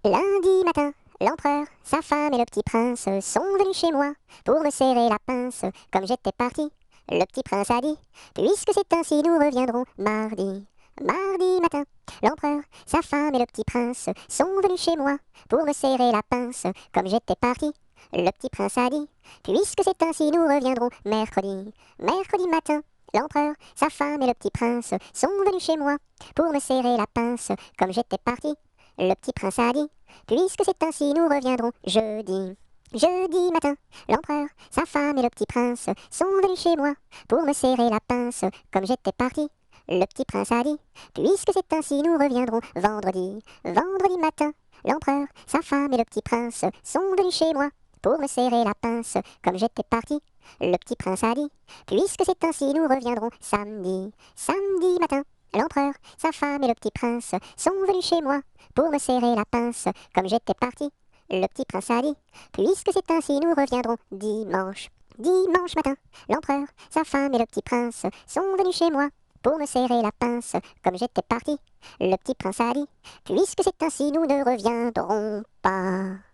Lundi matin, l'empereur, sa femme et le petit prince sont venus chez moi pour me serrer la pince. Comme j'étais parti, le petit prince a dit: puisque c'est ainsi, nous reviendrons mardi. Mardi matin, l'empereur, sa femme et le petit prince sont venus chez moi pour me serrer la pince. Comme j'étais parti, le petit prince a dit: puisque c'est ainsi, nous reviendrons mercredi. Mercredi matin, l'empereur, sa femme et le petit prince sont venus chez moi pour me serrer la pince. Comme j'étais parti, le petit prince a dit: puisque c'est ainsi, nous reviendrons jeudi. Jeudi matin, l'empereur, sa femme et le petit prince sont venus chez moi pour me serrer la pince. Comme j'étais parti, le petit prince a dit: puisque c'est ainsi, nous reviendrons vendredi. Vendredi matin, l'empereur, sa femme et le petit prince sont venus chez moi pour me serrer la pince. Comme j'étais parti, le petit prince a dit: puisque c'est ainsi, nous reviendrons samedi. Samedi matin, l'empereur, sa femme et le petit prince sont venus chez moi pour me serrer la pince. Comme j'étais parti, le petit prince a dit: puisque c'est ainsi, nous reviendrons dimanche. Dimanche matin, l'empereur, sa femme et le petit prince sont venus chez moi pour me serrer la pince. Comme j'étais parti, le petit prince a dit: puisque c'est ainsi, nous ne reviendrons pas.